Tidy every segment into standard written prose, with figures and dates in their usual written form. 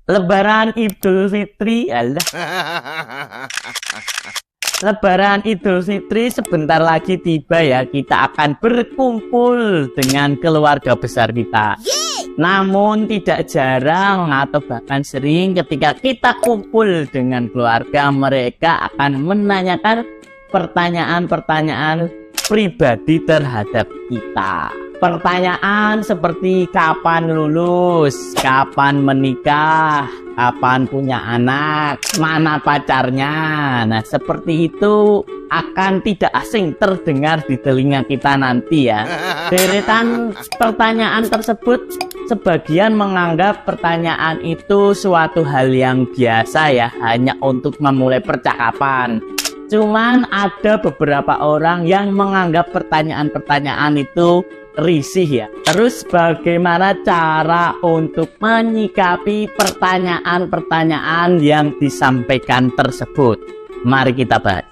Lebaran Idul Fitri, alah. Lebaran Idul Fitri sebentar lagi tiba ya. Kita akan berkumpul dengan keluarga besar kita. Namun tidak jarang atau bahkan sering ketika kita kumpul dengan keluarga, mereka akan menanyakan pertanyaan-pertanyaan pribadi terhadap kita. Pertanyaan seperti kapan lulus, kapan menikah, kapan punya anak, mana pacarnya. Nah, seperti itu akan tidak asing terdengar di telinga kita nanti ya. Deretan pertanyaan tersebut sebagian menganggap pertanyaan itu suatu hal yang biasa ya, hanya untuk memulai percakapan. Cuman ada beberapa orang yang menganggap pertanyaan-pertanyaan itu risih ya. Terus bagaimana cara untuk menyikapi pertanyaan-pertanyaan yang disampaikan tersebut? Mari kita bahas.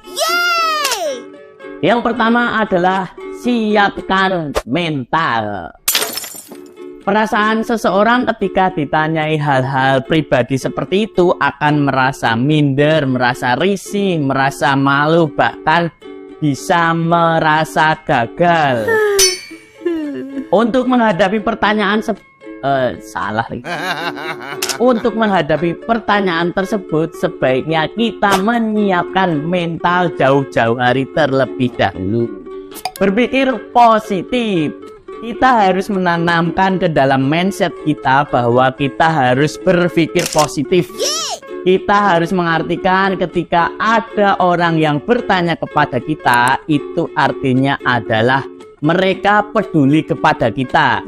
Yang pertama adalah siapkan mental. Perasaan seseorang ketika ditanyai hal-hal pribadi seperti itu akan merasa minder, merasa risih, merasa malu, bahkan bisa merasa gagal. Untuk menghadapi pertanyaan Untuk menghadapi pertanyaan tersebut, sebaiknya kita menyiapkan mental jauh-jauh hari terlebih dahulu. Berpikir positif. Kita harus menanamkan ke dalam mindset kita bahwa kita harus berpikir positif. Kita harus mengartikan ketika ada orang yang bertanya kepada kita, itu artinya adalah mereka peduli kepada kita.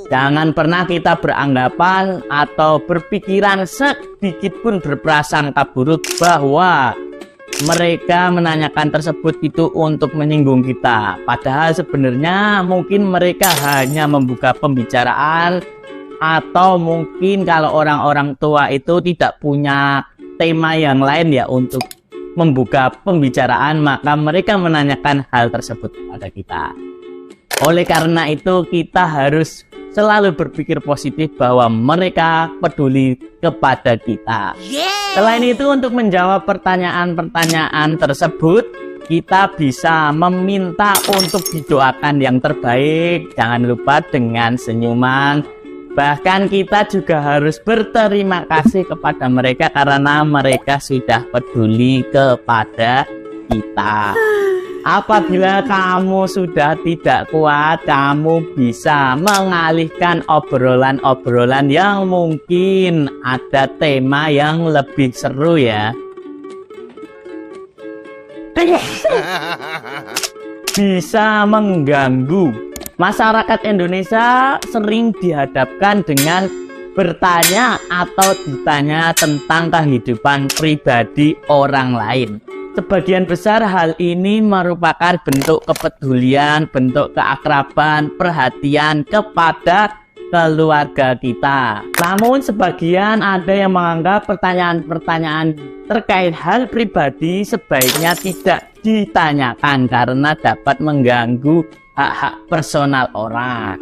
Jangan pernah kita beranggapan atau berpikiran sedikit pun berprasangka buruk bahwa mereka menanyakan tersebut itu untuk menyinggung kita. Padahal sebenarnya mungkin mereka hanya membuka pembicaraan, atau mungkin kalau orang-orang tua itu tidak punya tema yang lain ya untuk membuka pembicaraan, maka mereka menanyakan hal tersebut kepada kita. Oleh karena itu kita harus selalu berpikir positif bahwa mereka peduli kepada kita. Selain itu, untuk menjawab pertanyaan-pertanyaan tersebut, kita bisa meminta untuk didoakan yang terbaik. Jangan lupa dengan senyuman. Bahkan kita juga harus berterima kasih kepada mereka karena mereka sudah peduli kepada kita. Apabila kamu sudah tidak kuat, kamu bisa mengalihkan obrolan-obrolan yang mungkin ada tema yang lebih seru ya. Bisa mengganggu. Masyarakat Indonesia sering dihadapkan dengan bertanya atau ditanya tentang kehidupan pribadi orang lain. Sebagian besar hal ini merupakan bentuk kepedulian, bentuk keakraban, perhatian kepada keluarga kita. Namun sebagian ada yang menganggap pertanyaan-pertanyaan terkait hal pribadi sebaiknya tidak ditanyakan karena dapat mengganggu hak-hak personal orang.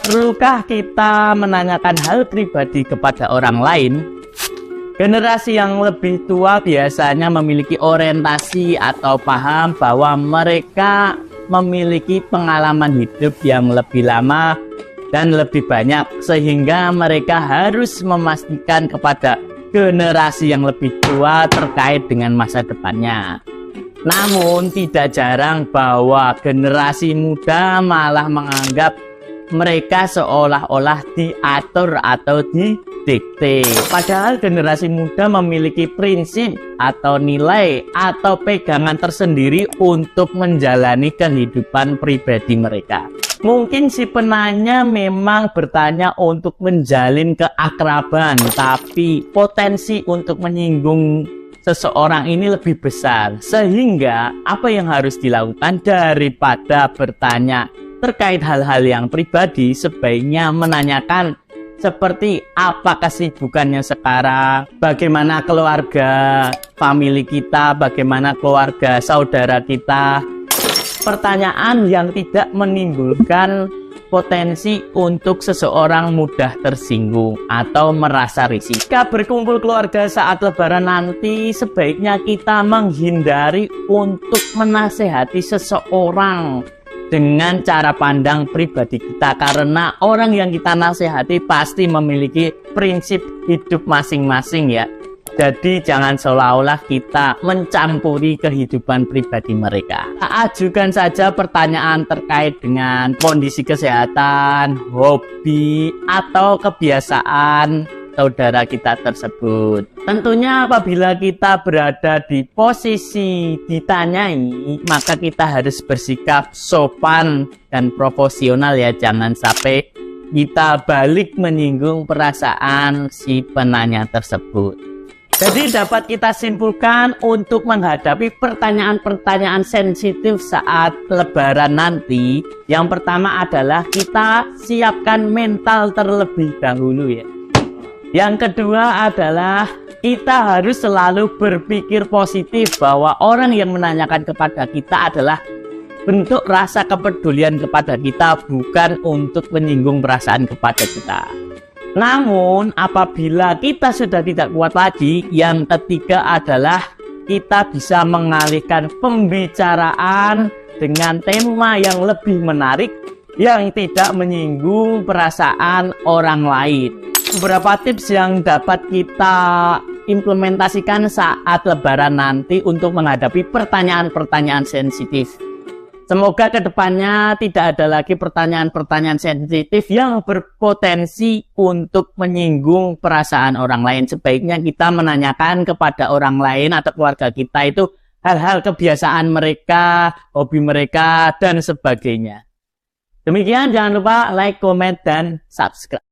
Perlukah kita menanyakan hal pribadi kepada orang lain? Generasi yang lebih tua biasanya memiliki orientasi atau paham bahwa mereka memiliki pengalaman hidup yang lebih lama dan lebih banyak, sehingga mereka harus memastikan kepada generasi yang lebih tua terkait dengan masa depannya. Namun tidak jarang bahwa generasi muda malah menganggap mereka seolah-olah diatur atau didikte. Padahal generasi muda memiliki prinsip atau nilai atau pegangan tersendiri untuk menjalani kehidupan pribadi mereka. Mungkin si penanya memang bertanya untuk menjalin keakraban, tapi potensi untuk menyinggung seseorang ini lebih besar. Sehingga apa yang harus dilakukan daripada bertanya terkait hal-hal yang pribadi, sebaiknya menanyakan seperti apa kesibukannya sekarang, bagaimana keluarga, famili kita, bagaimana keluarga saudara kita. Pertanyaan yang tidak menimbulkan berpotensi untuk seseorang mudah tersinggung atau merasa risih. Jika berkumpul keluarga saat lebaran nanti, sebaiknya kita menghindari untuk menasehati seseorang dengan cara pandang pribadi kita, karena orang yang kita nasihati pasti memiliki prinsip hidup masing-masing ya. Jadi jangan seolah-olah kita mencampuri kehidupan pribadi mereka. Ajukan saja pertanyaan terkait dengan kondisi kesehatan, hobi, atau kebiasaan saudara kita tersebut. Tentunya apabila kita berada di posisi ditanyai, maka kita harus bersikap sopan dan profesional ya. Jangan sampai kita balik menyinggung perasaan si penanya tersebut. Jadi dapat kita simpulkan untuk menghadapi pertanyaan-pertanyaan sensitif saat lebaran nanti, yang pertama adalah kita siapkan mental terlebih dahulu ya. Yang kedua adalah kita harus selalu berpikir positif bahwa orang yang menanyakan kepada kita adalah bentuk rasa kepedulian kepada kita, bukan untuk menyinggung perasaan kepada kita. Namun apabila kita sudah tidak kuat lagi, yang ketiga adalah kita bisa mengalihkan pembicaraan dengan tema yang lebih menarik yang tidak menyinggung perasaan orang lain. Beberapa tips yang dapat kita implementasikan saat lebaran nanti untuk menghadapi pertanyaan-pertanyaan sensitif. Semoga kedepannya tidak ada lagi pertanyaan-pertanyaan sensitif yang berpotensi untuk menyinggung perasaan orang lain. Sebaiknya kita menanyakan kepada orang lain atau keluarga kita itu hal-hal kebiasaan mereka, hobi mereka, dan sebagainya. Demikian, jangan lupa like, comment, dan subscribe.